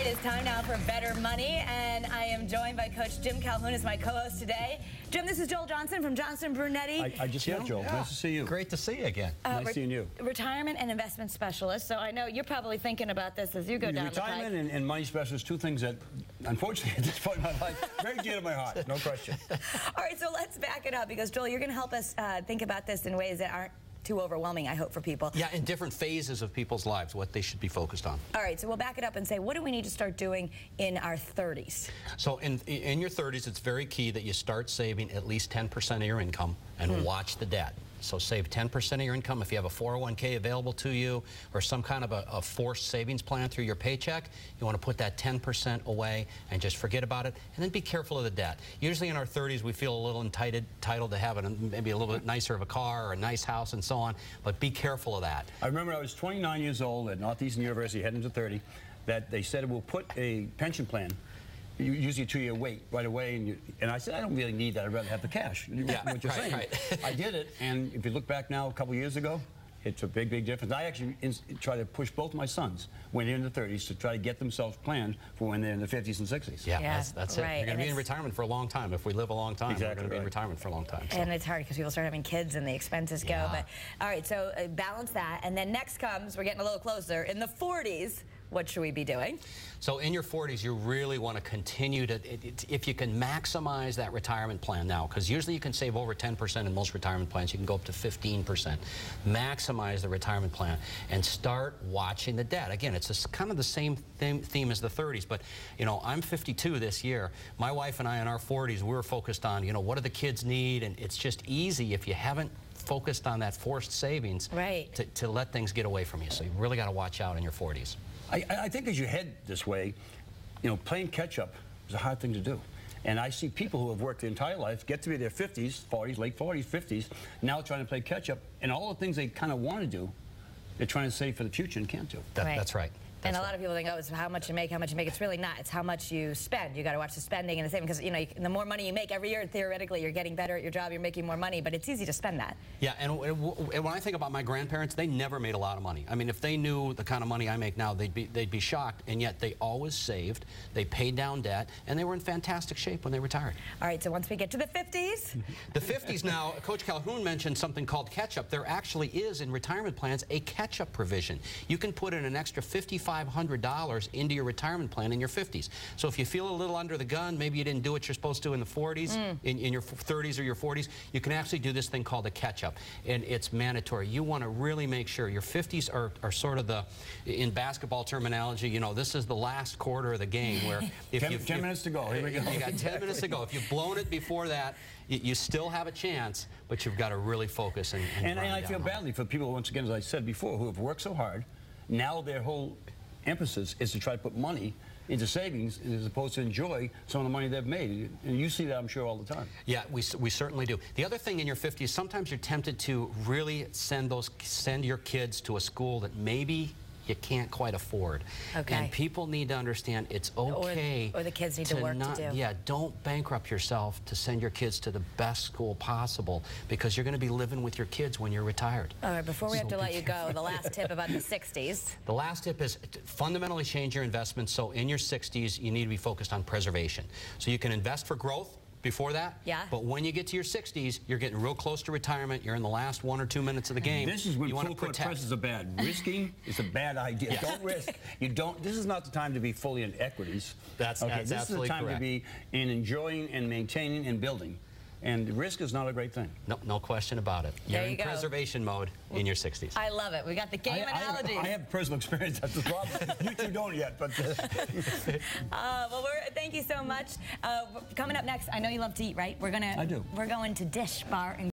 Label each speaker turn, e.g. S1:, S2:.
S1: is time now for Better Money, and I am joined by Coach Jim Calhoun as my co-host today. Jim, this is Joel Johnson from Johnson Brunetti.
S2: I just met Joel. Yeah. Nice to see you.
S3: Great to see you again.
S2: Nice seeing you.
S1: Retirement and investment specialist. So I know you're probably thinking about this as you go down the pike.
S2: Retirement and money specialist, two things that, unfortunately, at this point in my life, very dear to my heart. No question.
S1: All right, so let's back it up because, Joel, you're going to help us think about this in ways that aren't too overwhelming, I hope, for people.
S3: Yeah, in different phases of people's lives, what they should be focused on.
S1: All right, so we'll back it up and say, what do we need to start doing in our 30s?
S3: So in your 30s, it's very key that you start saving at least 10% of your income and watch the debt. So save 10% of your income. If you have a 401k available to you or some kind of a forced savings plan through your paycheck, you want to put that 10% away and just forget about it. And then be careful of the debt. Usually in our 30s, we feel a little entitled to having maybe a little bit nicer of a car or a nice house and so on, but be careful of that.
S2: I remember I was 29 years old at Northeastern University, heading to 30, that they said we'll put a pension plan, usually a 2-year wait right away, and I said, I don't really need that. I'd rather have the cash.
S3: Yeah,
S2: what you're saying.
S3: Right.
S2: I did it, and if you look back now, a couple years ago, it's a big, big difference. I actually try to push both my sons when they're in the 30s to try to get themselves planned for when they're in the 50s and 60s.
S3: Yeah, that's
S1: right.
S3: it. You're going to be in retirement for a long time. If we live a long time, we're going to be in retirement for a long time. So.
S1: And it's hard because people start having kids and the expenses go. But all right, so balance that. And then next comes, we're getting a little closer, in the 40s, what should we be doing?
S3: So in your 40s, you really want to continue to, if you can maximize that retirement plan now, because usually you can save over 10% in most retirement plans, you can go up to 15%. Maximize the retirement plan and start watching the debt. Again, it's kind of the same theme as the 30s, but you know, I'm 52 this year. My wife and I in our 40s, we're focused on, you know, what do the kids need, and it's just easy if you haven't focused on that forced savings to let things get away from you. So you really got to watch out in your 40s.
S2: I think as you head this way, you know, playing catch-up is a hard thing to do. And I see people who have worked their entire life, get to be their 50s, 40s, late 40s, 50s, now trying to play catch-up, and all the things they kind of want to do, they're trying to save for the future and can't do.
S3: That's right.
S1: And a lot of people think, oh, it's how much you make, how much you make. It's really not. It's how much you spend. You got to watch the spending and the saving, because you know, the more money you make every year, theoretically, you're getting better at your job. You're making more money, but it's easy to spend that.
S3: Yeah, and when I think about my grandparents, they never made a lot of money. I mean, if they knew the kind of money I make now, they'd be shocked. And yet they always saved. They paid down debt, and they were in fantastic shape when they retired.
S1: All right. So once we get to the 50s,
S3: the 50s now. Coach Calhoun mentioned something called catch-up. There actually is in retirement plans a catch-up provision. You can put in an extra $5,500 into your retirement plan in your 50s. So if you feel a little under the gun, maybe you didn't do what you're supposed to in the 40s, in your 30s or your 40s, you can actually do this thing called a catch-up, and it's mandatory. You want to really make sure your 50s are sort of the, in basketball terminology, you know, this is the last quarter of the game where if
S2: 10 minutes to go. Here we go.
S3: You got 10 minutes to go. If you've blown it before that, you still have a chance, but you've got to really focus and
S2: I feel badly for people, once again, as I said before, who have worked so hard. Now their whole emphasis is to try to put money into savings as opposed to enjoy some of the money they've made. And you see that, I'm sure, all the time. Yeah,
S3: we certainly do. The other thing in your 50s, sometimes you're tempted to really send your kids to a school that maybe you can't quite afford.
S1: Okay.
S3: And people need to understand it's okay.
S1: Or the kids need to work to do.
S3: Yeah, don't bankrupt yourself to send your kids to the best school possible, because you're going to be living with your kids when you're retired.
S1: All right, before we have to let you go, the last tip about the 60s.
S3: The last tip is to fundamentally change your investments. So in your 60s, you need to be focused on preservation. So you can invest for growth before that, but when you get to your 60s, you're getting real close to retirement. You're in the last 1 or 2 minutes of the game.
S2: This is when full court presses are bad. Risking is a bad idea. Yes. Don't risk. You don't. This is not the time to be fully in equities.
S3: That's absolutely correct.
S2: This is the time to be in enjoying and maintaining and building. And risk is not a great thing.
S3: No question about it. You're in preservation mode in your 60s.
S1: I love it. We got the game analogy.
S2: I have personal experience. That's the problem. You two don't yet, but.
S1: Well, thank you so much. Coming up next, I know you love to eat, right?
S2: I do.
S1: We're going to Dish Bar and